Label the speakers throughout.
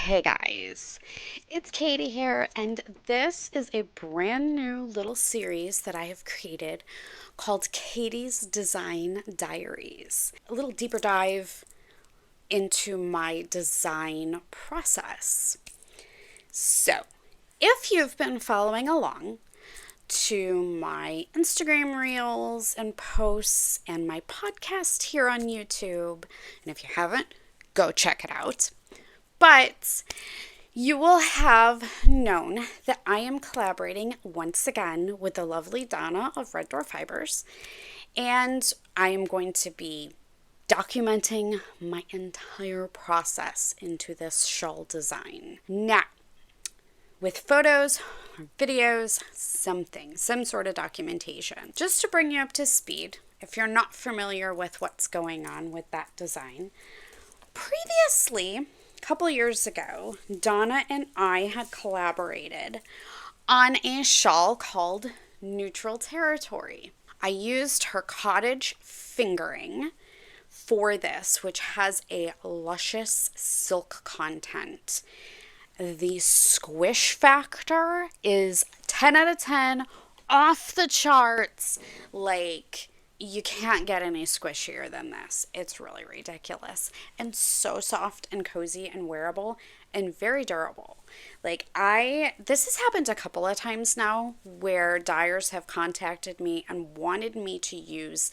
Speaker 1: Hey guys, it's Katie here, and this is a brand new little series that I have created called Katie's Design Diaries. A little deeper dive into my design process. So, if you've been following along to my Instagram reels and posts and my podcast here on YouTube, and if you haven't, go check it out. But you will have known that I am collaborating once again with the lovely Donna of Red Door Fibers, and I am going to be documenting my entire process into this shawl design. Now, with photos, videos, some sort of documentation. Just to bring you up to speed, if you're not familiar with what's going on with that design, previously, a couple years ago, Donna and I had collaborated on a shawl called Neutral Territory. I used her cottage fingering for this, which has a luscious silk content. The squish factor is 10 out of 10, off the charts. Like, you can't get any squishier than this. It's really ridiculous and so soft and cozy and wearable and very durable. This has happened a couple of times now where dyers have contacted me and wanted me to use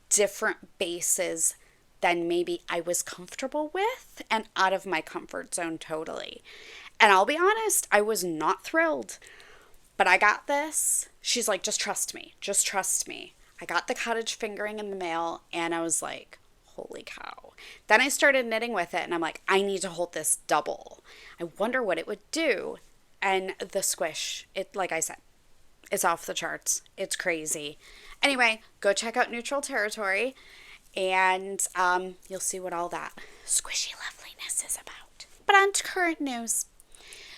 Speaker 1: different bases than maybe I was comfortable with and out of my comfort zone totally. And I'll be honest, I was not thrilled, but I got this. She's like, just trust me. Just trust me. I got the cottage fingering in the mail and I was like, holy cow. Then I started knitting with it and I'm like, I need to hold this double. I wonder what it would do. And the squish, like I said, it's off the charts. It's crazy. Anyway, go check out Neutral Territory and you'll see what all that squishy loveliness is about. But on to current news.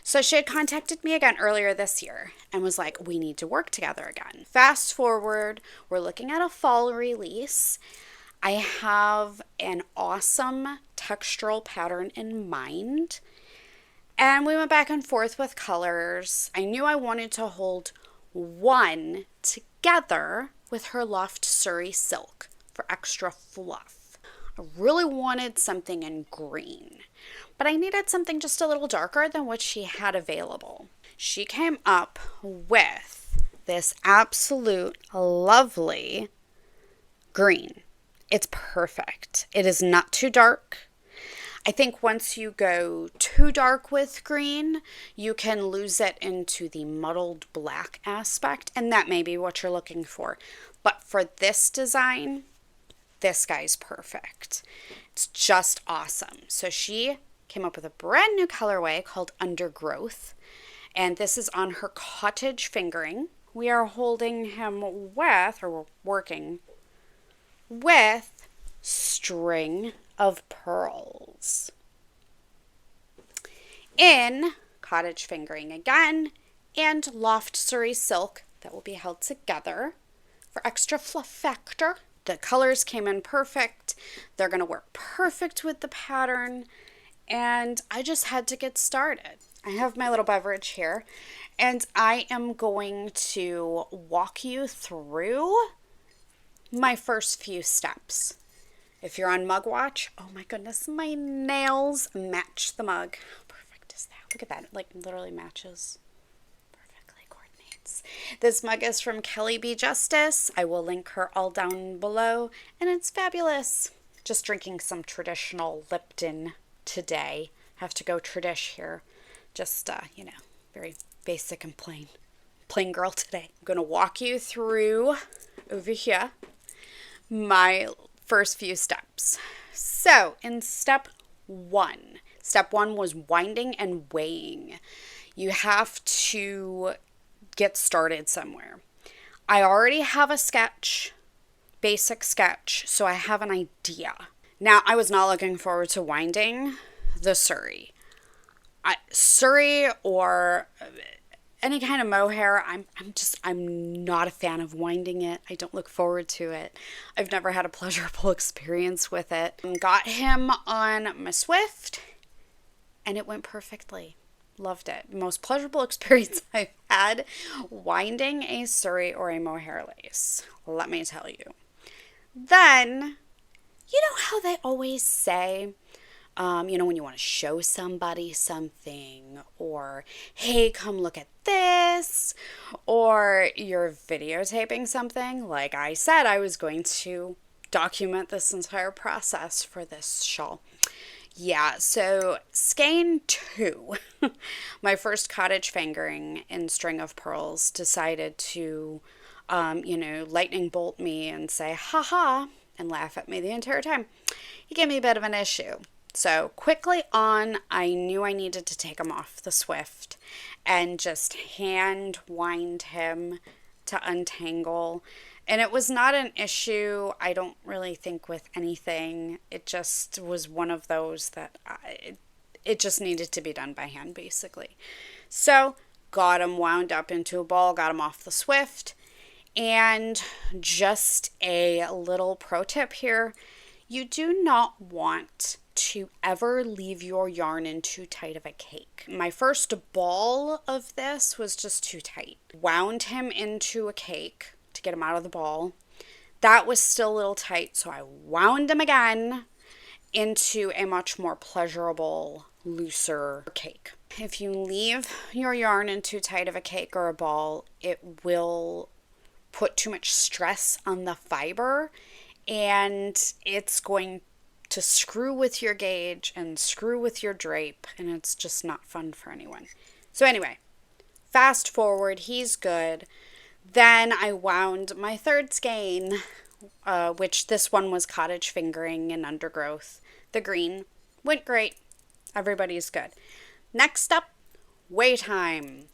Speaker 1: So she had contacted me again earlier this year and was like, we need to work together again. Fast forward, we're looking at a fall release. I have an awesome textural pattern in mind. And we went back and forth with colors. I knew I wanted to hold one together with her Loft Surrey silk for extra fluff. I really wanted something in green, but I needed something just a little darker than what she had available. She came up with this absolute lovely green. It's perfect. It is not too dark. I think once you go too dark with green, you can lose it into the muddled black aspect, and that may be what you're looking for. But for this design, this guy's perfect. It's just awesome. So she came up with a brand new colorway called Undergrowth, and this is on her cottage fingering. We are holding him with, or we're working with, string of pearls in cottage fingering again, and Loft Surrey silk that will be held together for extra fluff factor. The colors came in perfect. They're going to work perfect with the pattern. And I just had to get started. I have my little beverage here. And I am going to walk you through my first few steps. If you're on Mug Watch, oh my goodness, my nails match the mug. How perfect is that? Look at that. It like literally matches. This mug is from Kelly B. Justice. I will link her all down below, and it's fabulous. Just drinking some traditional Lipton today. Have to go tradish here. Just, very basic and plain. Plain girl today. I'm going to walk you through, over here, my first few steps. So, in step one was winding and weighing. You have to get started somewhere. I already have a sketch, basic sketch, so I have an idea. Now, I was not looking forward to winding the Surrey. Surrey or any kind of mohair, I'm not a fan of winding it. I don't look forward to it. I've never had a pleasurable experience with it. Got him on my Swift and it went perfectly. Loved it. Most pleasurable experience I've had winding a Surrey or a mohair lace. Let me tell you. Then, you know how they always say, when you want to show somebody something, or hey, come look at this, or you're videotaping something. Like I said, I was going to document this entire process for this shawl. Yeah, so skein 2, my first cottage fingering in String of Pearls, decided to, lightning bolt me and say, ha ha, and laugh at me the entire time. He gave me a bit of an issue. So quickly on, I knew I needed to take him off the Swift and just hand wind him to untangle. And it was not an issue, I don't really think, with anything. It just was one of those that it just needed to be done by hand, basically. So got him wound up into a ball, got him off the Swift. And just a little pro tip here, you do not want to ever leave your yarn in too tight of a cake. My first ball of this was just too tight. Wound him into a cake to get him out of the ball. That was still a little tight, so I wound him again into a much more pleasurable, looser cake. If you leave your yarn in too tight of a cake or a ball, it will put too much stress on the fiber, and it's going to screw with your gauge and screw with your drape, and it's just not fun for anyone. So anyway, fast forward, he's good. Then I wound my third skein, which this one was cottage fingering and undergrowth. The green went great. Everybody's good. Next up, weigh time.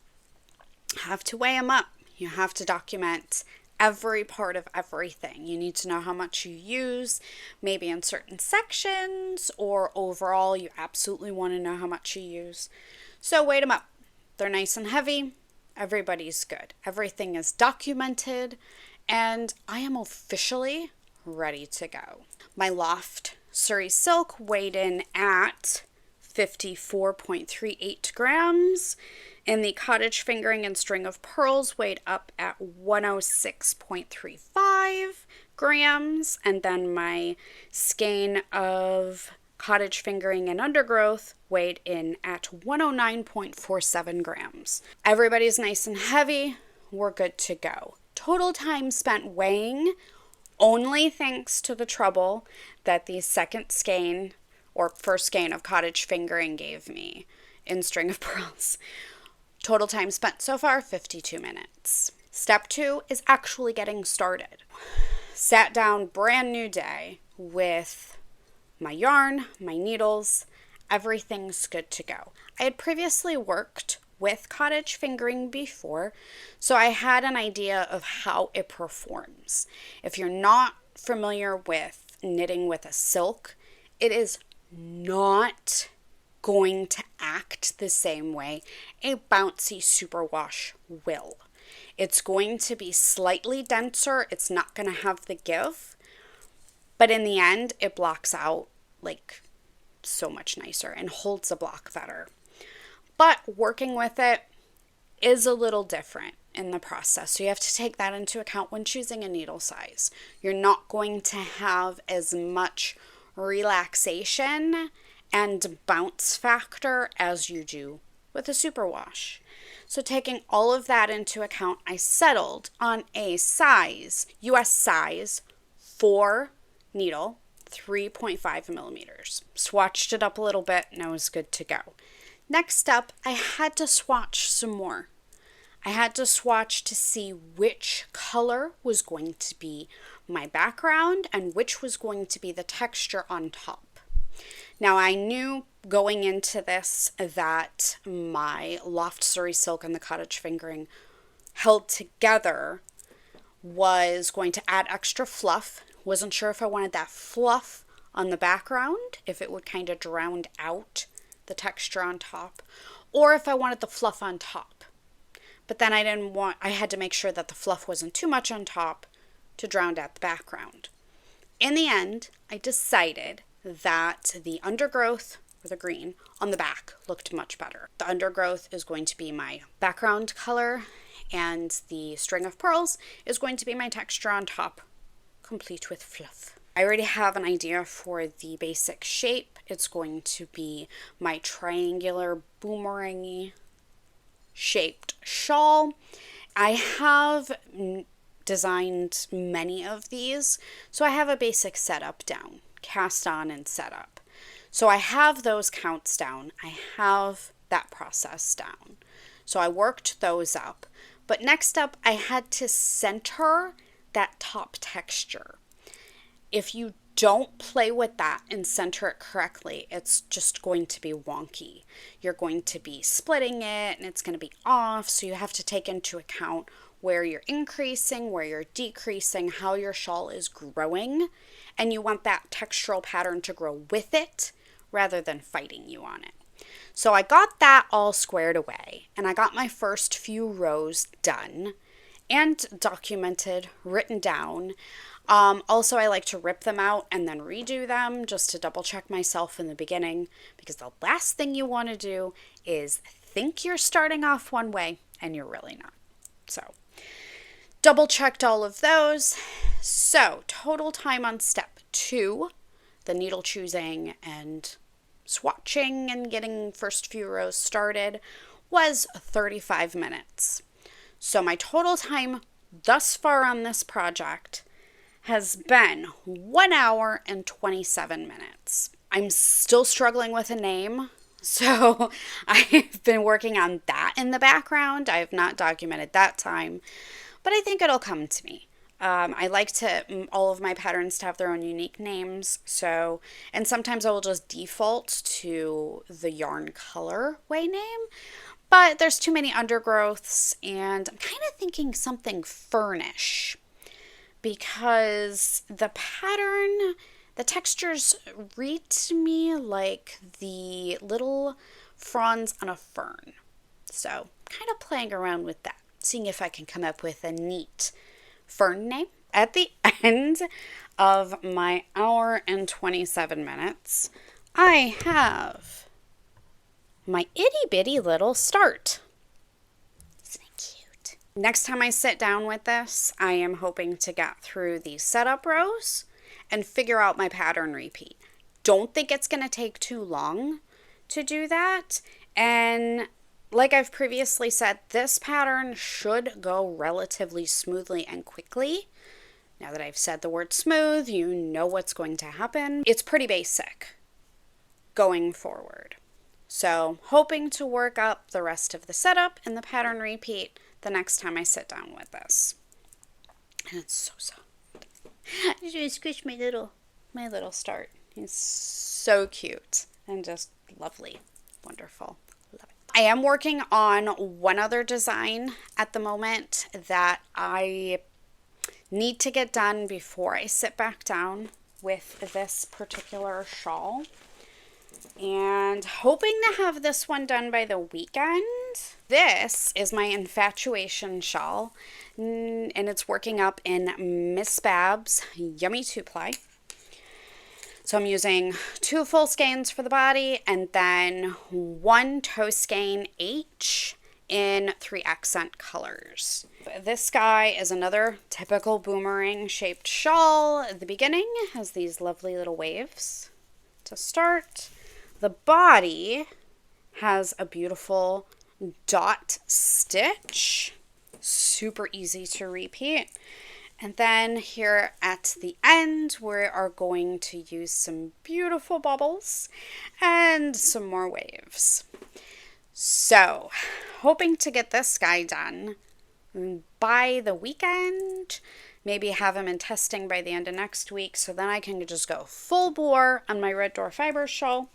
Speaker 1: Have to weigh them up. You have to document every part of everything. You need to know how much you use, maybe in certain sections, or overall you absolutely want to know how much you use. So weigh them up. They're nice and heavy. Everybody's good. Everything is documented, and I am officially ready to go. My Loft Surrey Silk weighed in at 54.38 grams. And the Cottage Fingering and String of Pearls weighed up at 106.35 grams. And then my skein of Cottage Fingering and Undergrowth weighed in at 109.47 grams. Everybody's nice and heavy. We're good to go. Total time spent weighing, only thanks to the trouble that the second skein or first skein of Cottage Fingering gave me in String of Pearls. Total time spent so far, 52 minutes. Step 2 is actually getting started. Sat down, brand new day, with my yarn, my needles, everything's good to go. I had previously worked with Cottage Fingering before, so I had an idea of how it performs. If you're not familiar with knitting with a silk, it is not going to act the same way a bouncy superwash will. It's going to be slightly denser. It's not going to have the give, but in the end, it blocks out like so much nicer and holds the block better. But working with it is a little different in the process, so you have to take that into account when choosing a needle size. You're not going to have as much relaxation and bounce factor as you do with a superwash. So taking all of that into account, I settled on a size, US size 4 needle, 3.5 millimeters. Swatched it up a little bit and I was good to go. Next up, I had to swatch some more. I had to swatch to see which color was going to be my background and which was going to be the texture on top. Now, I knew going into this that my Loft Surrey Silk and the Cottage Fingering held together was going to add extra fluff. Wasn't sure if I wanted that fluff on the background, if it would kind of drown out the texture on top, or if I wanted the fluff on top. But then I had to make sure that the fluff wasn't too much on top to drown out the background. In the end, I decided that the undergrowth or the green on the back looked much better. The undergrowth is going to be my background color, and the string of pearls is going to be my texture on top, complete with fluff. I already have an idea for the basic shape. It's going to be my triangular boomerang shaped shawl. I have designed many of these, so I have a basic setup down, cast on and setup. So I have those counts down. I have that process down. So I worked those up. But next up, I had to center that top texture. If you don't play with that and center it correctly, it's just going to be wonky. You're going to be splitting it and it's going to be off. So you have to take into account where you're increasing, where you're decreasing, how your shawl is growing. And you want that textural pattern to grow with it rather than fighting you on it. So I got that all squared away, and I got my first few rows done and documented, written down. Also, I like to rip them out and then redo them just to double check myself in the beginning, because the last thing you want to do is think you're starting off one way and you're really not. So double checked all of those. So total time on step 2, the needle choosing and swatching and getting first few rows started, was 35 minutes. So my total time thus far on this project has been 1 hour and 27 minutes. I'm still struggling with a name, so I've been working on that in the background. I have not documented that time, but I think it'll come to me. I like all of my patterns to have their own unique names. And sometimes I will just default to the yarn colorway name, but there's too many undergrowths, and I'm kind of thinking something fernish, because the pattern, the textures read to me like the little fronds on a fern. So kind of playing around with that, seeing if I can come up with a neat fern name. At the end of my hour and 27 minutes, I have my itty bitty little start. Isn't it cute? Next time I sit down with this, I am hoping to get through the setup rows and figure out my pattern repeat. Don't think it's going to take too long to do that. And like I've previously said, this pattern should go relatively smoothly and quickly. Now that I've said the word smooth, you know what's going to happen. It's pretty basic going forward. So hoping to work up the rest of the setup and the pattern repeat the next time I sit down with this. And it's so soft. I just squish my little start. He's so cute and just lovely. Wonderful. Love it. I am working on one other design at the moment that I need to get done before I sit back down with this particular shawl. And hoping to have this one done by the weekend. This is my Infatuation shawl, and it's working up in Miss Bab's Yummy 2-ply. So I'm using 2 full skeins for the body and then 1 toe skein H in 3 accent colors. This guy is another typical boomerang shaped shawl. At the beginning, it has these lovely little waves to start. The body has a beautiful dot stitch, super easy to repeat. And then here at the end, we are going to use some beautiful bubbles and some more waves. So, hoping to get this guy done by the weekend, maybe have him in testing by the end of next week, so then I can just go full bore on my Red Door Fiber shawl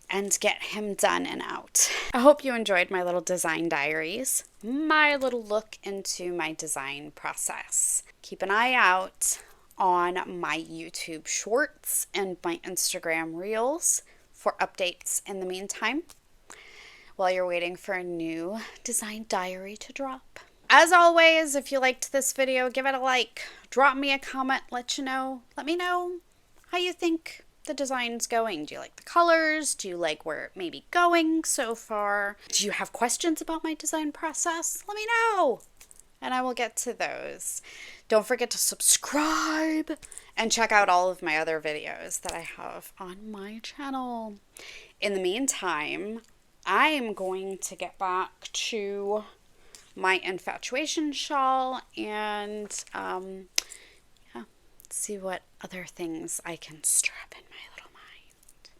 Speaker 1: and get him done and out. I hope you enjoyed my little design diaries, my little look into my design process. Keep an eye out on my YouTube shorts and my Instagram reels for updates in the meantime, while you're waiting for a new design diary to drop. As always, if you liked this video, give it a like, drop me a comment, let me know how you think the design's going. Do you like the colors? Do you like where it may be going so far? Do you have questions about my design process? Let me know and I will get to those. Don't forget to subscribe and check out all of my other videos that I have on my channel. In the meantime, I'm going to get back to my infatuation shawl and yeah, see what other things I can strap in my little mind.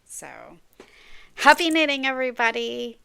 Speaker 1: So, happy knitting, everybody!